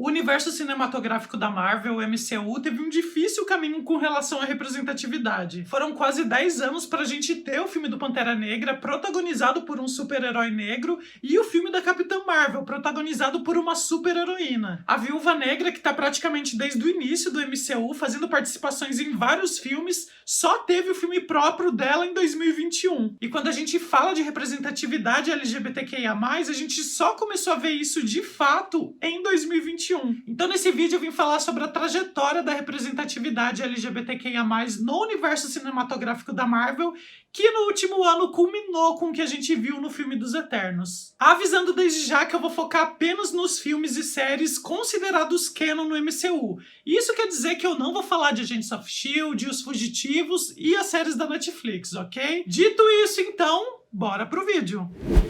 O universo cinematográfico da Marvel, o MCU, teve um difícil caminho com relação à representatividade. Foram quase 10 anos pra gente ter o filme do Pantera Negra protagonizado por um super-herói negro e o filme da Capitã Marvel protagonizado por uma super-heroína. A Viúva Negra, que tá praticamente desde o início do MCU fazendo participações em vários filmes, só teve o filme próprio dela em 2021. E quando a gente fala de representatividade LGBTQIA+, a gente só começou a ver isso de fato em 2021. Então nesse vídeo eu vim falar sobre a trajetória da representatividade LGBTQIA+, no universo cinematográfico da Marvel, que no último ano culminou com o que a gente viu no filme dos Eternos. Avisando desde já que eu vou focar apenas nos filmes e séries considerados canon no MCU. Isso quer dizer que eu não vou falar de Agents of S.H.I.E.L.D., Os Fugitivos e as séries da Netflix, ok? Dito isso, então, bora pro vídeo!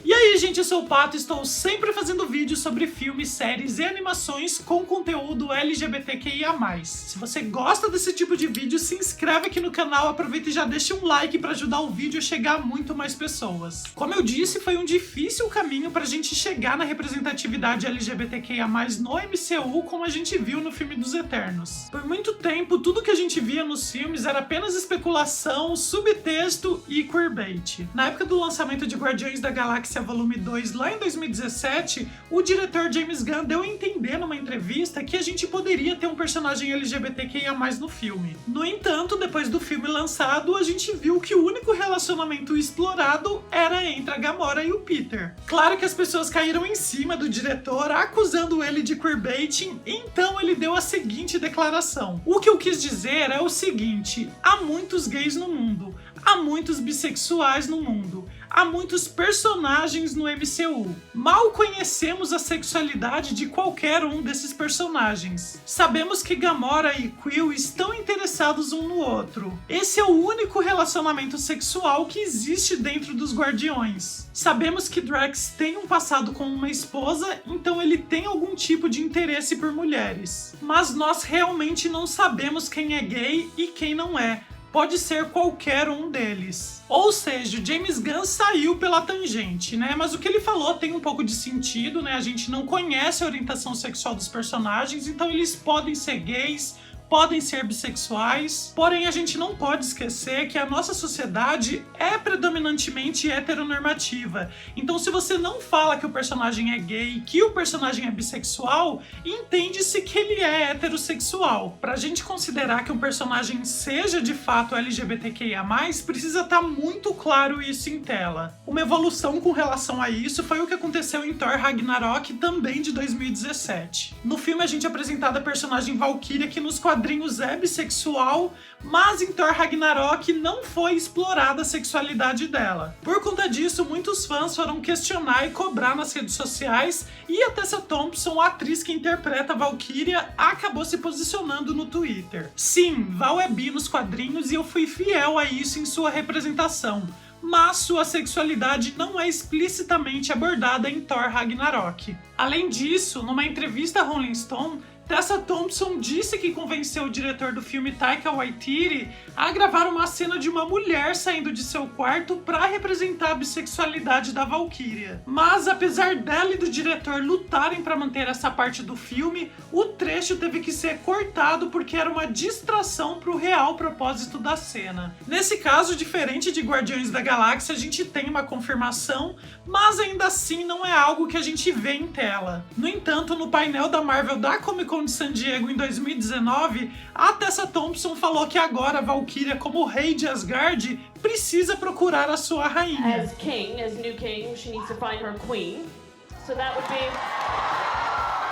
E aí, gente, eu sou o Pato e estou sempre fazendo vídeos sobre filmes, séries e animações com conteúdo LGBTQIA+. Se você gosta desse tipo de vídeo, se inscreve aqui no canal, aproveita e já deixa um like para ajudar o vídeo a chegar a muito mais pessoas. Como eu disse, foi um difícil caminho pra gente chegar na representatividade LGBTQIA+, no MCU, como a gente viu no filme dos Eternos. Por muito tempo, tudo que a gente via nos filmes era apenas especulação, subtexto e queerbait. Na época do lançamento de Guardiões da Galáxia Volume 2, lá em 2017, o diretor James Gunn deu a entender numa entrevista que a gente poderia ter um personagem LGBTQIA+ no filme. No entanto, depois do filme lançado, a gente viu que o único relacionamento explorado era entre a Gamora e o Peter. Claro que as pessoas caíram em cima do diretor, acusando ele de queerbaiting, então ele deu a seguinte declaração. O que eu quis dizer é o seguinte: há muitos gays no mundo, há muitos bissexuais no mundo, há muitos personagens no MCU. Mal conhecemos a sexualidade de qualquer um desses personagens. Sabemos que Gamora e Quill estão interessados um no outro. Esse é o único relacionamento sexual que existe dentro dos Guardiões. Sabemos que Drax tem um passado com uma esposa, então ele tem algum tipo de interesse por mulheres. Mas nós realmente não sabemos quem é gay e quem não é. Pode ser qualquer um deles. Ou seja, o James Gunn saiu pela tangente, né? Mas o que ele falou tem um pouco de sentido, né? A gente não conhece a orientação sexual dos personagens, então eles podem ser gays, podem ser bissexuais, porém a gente não pode esquecer que a nossa sociedade é predominantemente heteronormativa. Então se você não fala que o personagem é gay, que o personagem é bissexual, entende-se que ele é heterossexual. Pra gente considerar que um personagem seja de fato LGBTQIA+, precisa estar muito claro isso em tela. Uma evolução com relação a isso foi o que aconteceu em Thor Ragnarok, também de 2017. No filme a gente é apresentada a personagem Valkyria, que nos quadrinhos é bissexual, mas em Thor Ragnarok não foi explorada a sexualidade dela. Por conta disso, muitos fãs foram questionar e cobrar nas redes sociais, e a Tessa Thompson, a atriz que interpreta a Valkyria, acabou se posicionando no Twitter. Sim, Val é bi nos quadrinhos e eu fui fiel a isso em sua representação, mas sua sexualidade não é explicitamente abordada em Thor Ragnarok. Além disso, numa entrevista a Rolling Stone, Tessa Thompson disse que convenceu o diretor do filme Taika Waititi a gravar uma cena de uma mulher saindo de seu quarto para representar a bissexualidade da Valkyria. Mas apesar dela e do diretor lutarem para manter essa parte do filme, o trecho teve que ser cortado porque era uma distração para o real propósito da cena. Nesse caso, diferente de Guardiões da Galáxia, a gente tem uma confirmação, mas ainda assim não é algo que a gente vê em tela. No entanto, no painel da Marvel da Comic Con de San Diego em 2019, a Tessa Thompson falou que agora a Valkyria, como rei de Asgard, precisa procurar a sua rainha. As new king, she needs to find her queen. So that would be...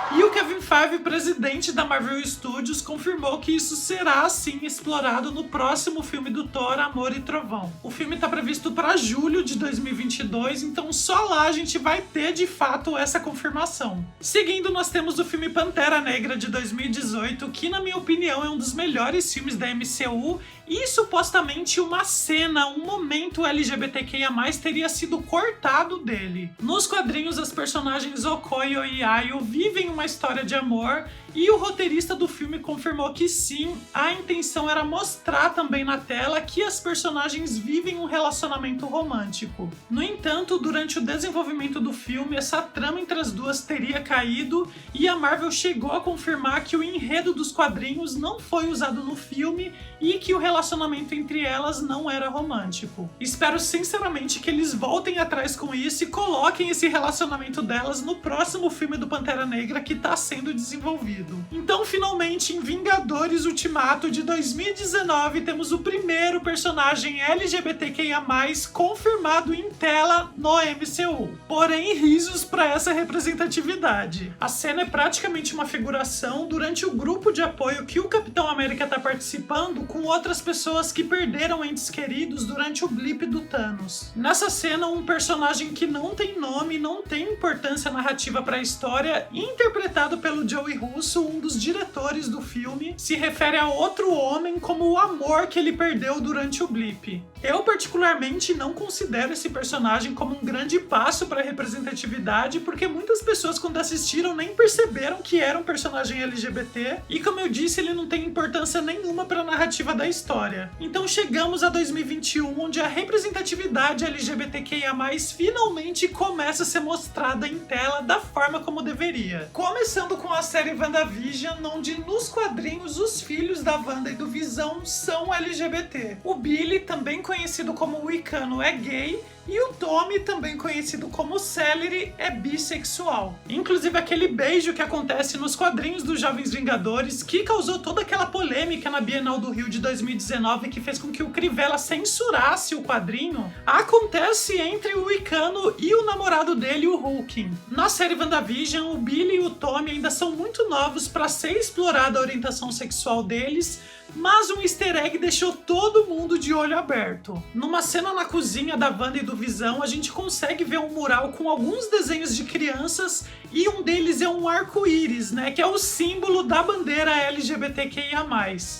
E o Kevin Feige, presidente da Marvel Studios, confirmou que isso será sim explorado no próximo filme do Thor, Amor e Trovão. O filme está previsto para julho de 2022, então só lá a gente vai ter de fato essa confirmação. Seguindo, nós temos o filme Pantera Negra de 2018, que na minha opinião é um dos melhores filmes da MCU, e supostamente uma cena, um momento LGBTQIA+, teria sido cortado dele. Nos quadrinhos, as personagens Okoye e Ayo vivem uma história de amor, e o roteirista do filme confirmou que sim, a intenção era mostrar também na tela que as personagens vivem um relacionamento romântico. No entanto, durante o desenvolvimento do filme, essa trama entre as duas teria caído e a Marvel chegou a confirmar que o enredo dos quadrinhos não foi usado no filme e que o relacionamento entre elas não era romântico. Espero sinceramente que eles voltem atrás com isso e coloquem esse relacionamento delas no próximo filme do Pantera Negra que está sendo desenvolvido. Então, finalmente, em Vingadores Ultimato de 2019, temos o primeiro personagem LGBTQIA+, confirmado em tela no MCU. Porém, risos para essa representatividade. A cena é praticamente uma figuração durante o grupo de apoio que o Capitão América está participando com outras pessoas que perderam entes queridos durante o blip do Thanos. Nessa cena, um personagem que não tem nome, não tem importância narrativa para a história, interpretado pelo Joey Russo, um dos diretores do filme, se refere a outro homem como o amor que ele perdeu durante o blip. Eu particularmente não considero esse personagem como um grande passo para a representatividade, porque muitas pessoas quando assistiram nem perceberam que era um personagem LGBT, e como eu disse, ele não tem importância nenhuma para a narrativa da história. Então chegamos a 2021, onde a representatividade LGBTQIA+, finalmente começa a ser mostrada em tela da forma como deveria. Começando com a série WandaVision, onde nos quadrinhos os filhos da Wanda e do Visão são LGBT. O Billy, também conhecido como Wicano, é gay, e o Tommy, também conhecido como Celery, é bissexual. Inclusive aquele beijo que acontece nos quadrinhos dos Jovens Vingadores, que causou toda aquela polêmica na Bienal do Rio de 2019, que fez com que o Crivella censurasse o quadrinho, acontece entre o Wicano e o namorado dele, o Hulk. Na série WandaVision, o Billy e o Tommy ainda são muito novos para ser explorada a orientação sexual deles, mas um easter egg deixou todo mundo de olho aberto. Numa cena na cozinha da Wanda e do Visão, a gente consegue ver um mural com alguns desenhos de crianças e um deles é um arco-íris, né, que é o símbolo da bandeira LGBTQIA+.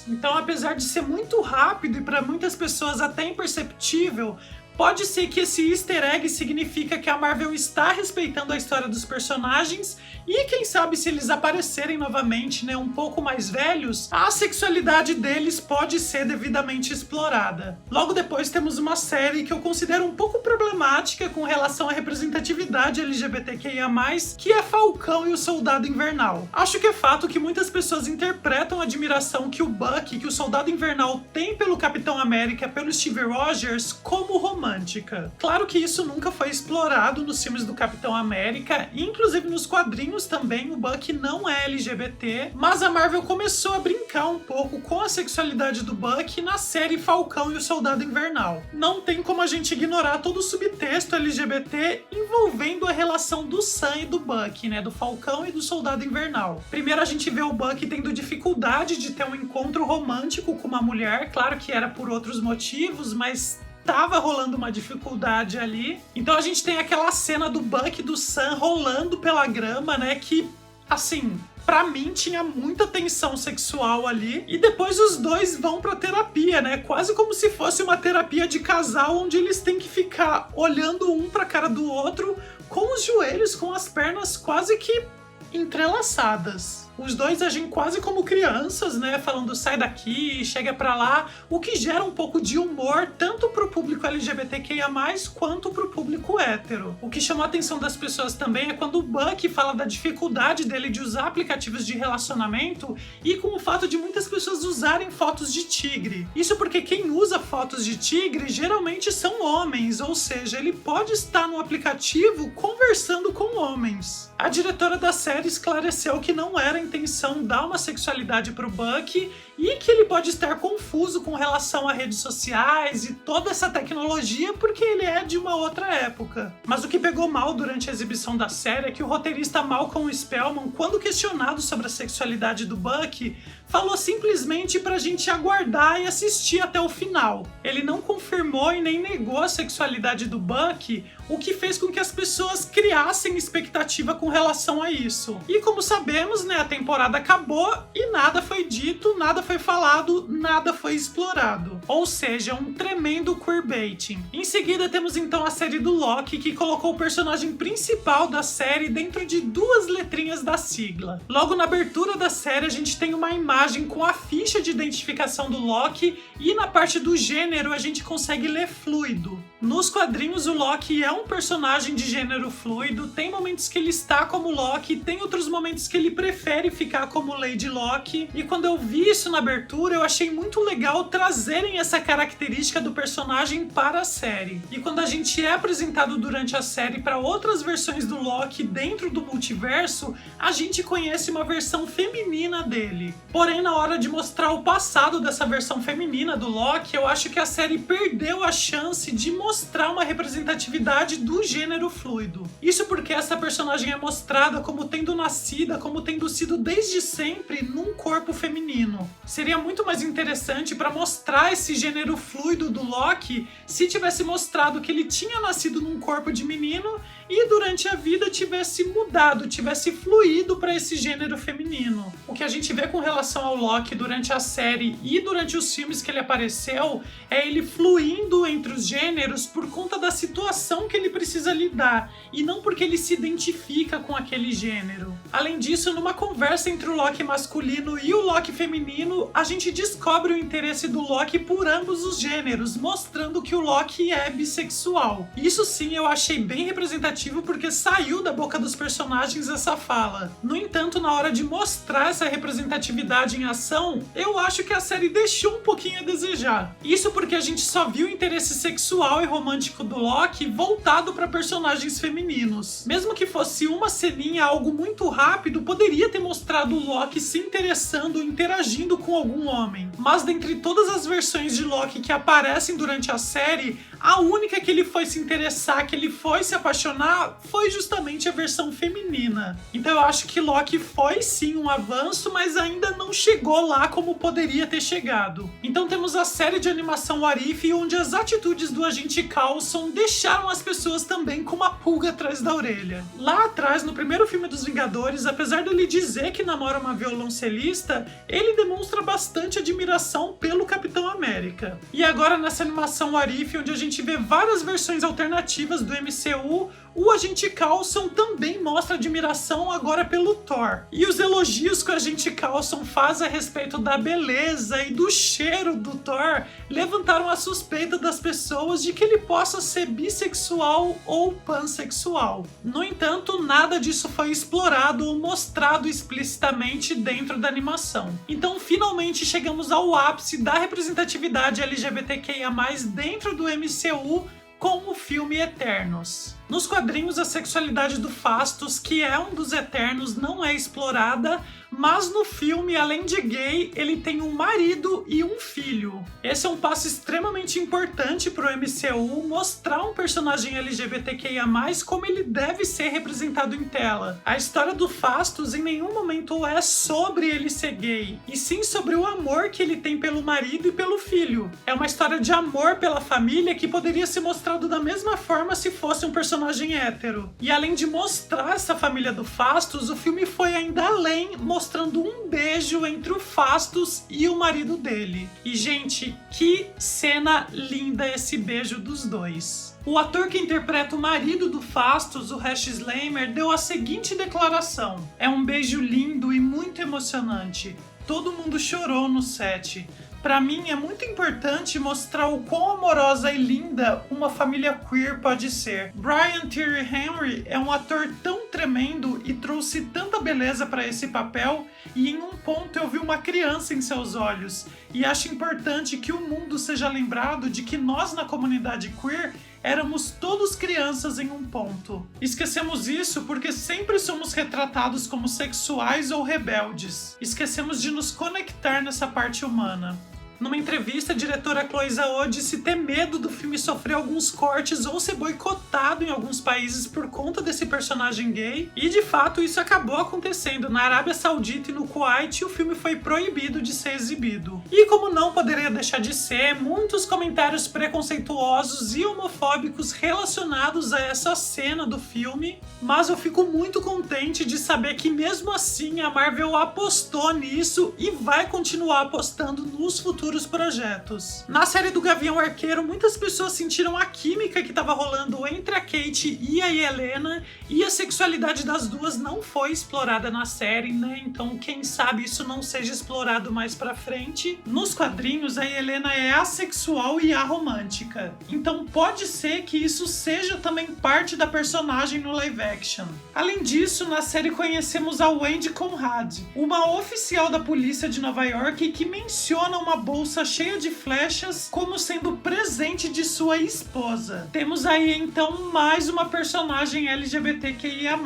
Então, apesar de ser muito rápido e para muitas pessoas até imperceptível, pode ser que esse easter egg significa que a Marvel está respeitando a história dos personagens e quem sabe se eles aparecerem novamente, né, um pouco mais velhos, a sexualidade deles pode ser devidamente explorada. Logo depois temos uma série que eu considero um pouco problemática com relação à representatividade LGBTQIA+, que é Falcão e o Soldado Invernal. Acho que é fato que muitas pessoas interpretam a admiração que o Bucky, que o Soldado Invernal tem pelo Capitão América, pelo Steve Rogers, como romântica. Claro que isso nunca foi explorado nos filmes do Capitão América, inclusive nos quadrinhos também o Bucky não é LGBT, mas a Marvel começou a brincar um pouco com a sexualidade do Bucky na série Falcão e o Soldado Invernal. Não tem como a gente ignorar todo o subtexto LGBT envolvendo a relação do Sam e do Bucky, né, do Falcão e do Soldado Invernal. Primeiro a gente vê o Bucky tendo dificuldade de ter um encontro romântico com uma mulher, claro que era por outros motivos, mas tava rolando uma dificuldade ali. Então a gente tem aquela cena do Bucky e do Sam rolando pela grama, né, que, assim, pra mim tinha muita tensão sexual ali. E depois os dois vão pra terapia, né, quase como se fosse uma terapia de casal, onde eles têm que ficar olhando um pra cara do outro, com os joelhos, com as pernas quase que entrelaçadas. Os dois agem quase como crianças, né, falando sai daqui, chega pra lá, o que gera um pouco de humor tanto pro público LGBTQIA+, quanto pro público hétero. O que chamou a atenção das pessoas também é quando o Bucky fala da dificuldade dele de usar aplicativos de relacionamento e com o fato de muitas pessoas usarem fotos de tigre. Isso porque quem usa fotos de tigre geralmente são homens, ou seja, ele pode estar no aplicativo conversando com homens. A diretora da série esclareceu que não era a intenção dar uma sexualidade pro Bucky e que ele pode estar confuso com relação a redes sociais e toda essa tecnologia porque ele é de uma outra época. Mas o que pegou mal durante a exibição da série é que o roteirista Malcolm Spellman, quando questionado sobre a sexualidade do Bucky, falou simplesmente pra gente aguardar e assistir até o final. Ele não confirmou e nem negou a sexualidade do Bucky, o que fez com que as pessoas criassem expectativa com relação a isso. E como sabemos, né, a temporada acabou e nada foi dito, nada foi falado, nada foi explorado. Ou seja, um tremendo queerbaiting. Em seguida temos então a série do Loki, que colocou o personagem principal da série dentro de 2 letrinhas da sigla. Logo na abertura da série a gente tem uma imagem com a ficha de identificação do Loki e na parte do gênero a gente consegue ler fluido. Nos quadrinhos o Loki é um personagem de gênero fluido, tem momentos que ele está como Loki, tem outros momentos que ele prefere ficar como Lady Loki, e quando eu vi isso na abertura eu achei muito legal trazerem essa característica do personagem para a série. E quando a gente é apresentado durante a série para outras versões do Loki dentro do multiverso, a gente conhece uma versão feminina dele. Porém, na hora de mostrar o passado dessa versão feminina do Loki, eu acho que a série perdeu a chance de mostrar uma representatividade do gênero fluido. Isso porque essa personagem é mostrada como tendo nascido, como tendo sido desde sempre num corpo feminino. Seria muito mais interessante para mostrar esse gênero fluido do Loki se tivesse mostrado que ele tinha nascido num corpo de menino e durante a vida tivesse mudado, tivesse fluído para esse gênero feminino. O que a gente vê com relação ao Loki durante a série e durante os filmes que ele apareceu é ele fluindo entre os gêneros por conta da situação que ele precisa lidar e não porque ele se identifica com aquele gênero. Além disso, numa conversa entre o Loki masculino e o Loki feminino, a gente descobre o interesse do Loki por ambos os gêneros, mostrando que o Loki é bissexual. Isso sim eu achei bem representativo porque saiu da boca dos personagens essa fala. No entanto, na hora de mostrar essa representatividade em ação, eu acho que a série deixou um pouquinho a desejar. Isso porque a gente só viu o interesse sexual e romântico do Loki voltado para personagens femininos. Mesmo que fosse uma ceninha, algo muito rápido, poderia ter mostrado o Loki se interessando, interagindo com algum homem. Mas dentre todas as versões de Loki que aparecem durante a série, a única que ele foi se interessar, que ele foi se apaixonar, foi justamente a versão feminina. Então eu acho que Loki foi sim um avanço, mas ainda não chegou lá como poderia ter chegado. Então temos a série de animação What If, onde as atitudes do agente Coulson deixaram as pessoas também com uma pulga atrás da orelha. Lá atrás, no primeiro filme dos Vingadores, apesar dele dizer que namora uma violoncelista, ele demonstra bastante admiração pelo Capitão América. E agora nessa animação What If, onde a gente vê várias versões alternativas do MCU, o agente Coulson também mostra admiração agora pelo Thor. E os elogios que o agente Coulson faz a respeito da beleza e do cheiro do Thor levantaram a suspeita das pessoas de que ele possa ser bissexual ou pansexual. No entanto, nada disso foi explorado ou mostrado explicitamente dentro da animação. Então, finalmente chegamos ao ápice da representatividade LGBTQIA+, dentro do MCU, com o filme Eternos. Nos quadrinhos, a sexualidade do Phastos, que é um dos Eternos, não é explorada, mas no filme, além de gay, ele tem um marido e um filho. Esse é um passo extremamente importante para o MCU, mostrar um personagem LGBTQIA+, como ele deve ser representado em tela. A história do Phastos em nenhum momento é sobre ele ser gay, e sim sobre o amor que ele tem pelo marido e pelo filho. É uma história de amor pela família que poderia ser mostrado da mesma forma se fosse um personagem hétero. E além de mostrar essa família do Phastos, o filme foi ainda além, mostrando um beijo entre o Phastos e o marido dele. E, gente, que cena linda esse beijo dos dois. O ator que interpreta o marido do Phastos, o Hash Slamer, deu a seguinte declaração: "É um beijo lindo e muito emocionante. Todo mundo chorou no set. Pra mim é muito importante mostrar o quão amorosa e linda uma família queer pode ser. Brian Tyree Henry é um ator tão tremendo e trouxe tanta beleza pra esse papel, e em um ponto eu vi uma criança em seus olhos, e acho importante que o mundo seja lembrado de que nós na comunidade queer éramos todos crianças em um ponto. Esquecemos isso porque sempre somos retratados como sexuais ou rebeldes. Esquecemos de nos conectar nessa parte humana. Numa entrevista, a diretora Chloe Zhao disse ter medo do filme sofrer alguns cortes ou ser boicotado em alguns países por conta desse personagem gay, e de fato isso acabou acontecendo. Na Arábia Saudita e no Kuwait, o filme foi proibido de ser exibido. E como não poderia deixar de ser, muitos comentários preconceituosos e homofóbicos relacionados a essa cena do filme, mas eu fico muito contente de saber que mesmo assim a Marvel apostou nisso e vai continuar apostando nos futuros projetos. Na série do Gavião Arqueiro, muitas pessoas sentiram a química que estava rolando entre a Kate e a Yelena, e a sexualidade das duas não foi explorada na série, né? Então quem sabe isso não seja explorado mais pra frente. Nos quadrinhos, a Yelena é assexual e aromântica, então pode ser que isso seja também parte da personagem no live action. Além disso, na série conhecemos a Wendy Conrad, uma oficial da polícia de Nova York que menciona uma bolsa cheia de flechas como sendo presente de sua esposa. Temos aí então mais uma personagem LGBTQIA+.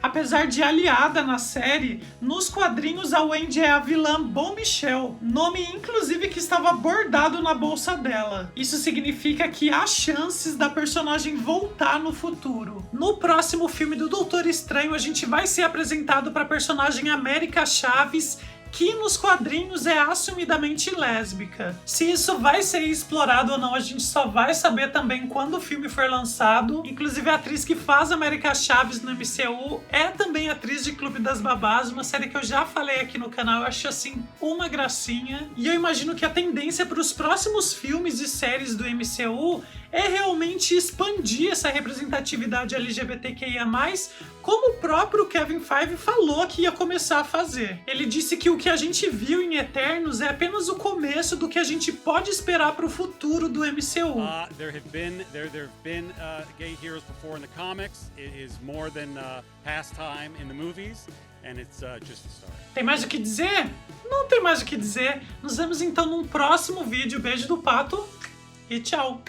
Apesar de aliada na série, nos quadrinhos a Wendy é a vilã Bombshell, nome inclusive que estava bordado na bolsa dela. Isso significa que há chances da personagem voltar no futuro. No próximo filme do Doutor Estranho, a gente vai ser apresentado para a personagem América Chaves, que nos quadrinhos é assumidamente lésbica. Se isso vai ser explorado ou não, a gente só vai saber também quando o filme for lançado. Inclusive a atriz que faz América Chaves no MCU é também atriz de Clube das Babás, uma série que eu já falei aqui no canal, eu acho assim uma gracinha. E eu imagino que a tendência para os próximos filmes e séries do MCU é realmente expandir essa representatividade LGBTQIA+, como o próprio Kevin Feige falou que ia começar a fazer. Ele disse que o que a gente viu em Eternos é apenas o começo do que a gente pode esperar para o futuro do MCU. There have been gay heroes before in the comics. It is more than pastime in the movies. And it's just a start. Tem mais o que dizer? Não tem mais o que dizer. Nos vemos então num próximo vídeo. Beijo do Pato e tchau!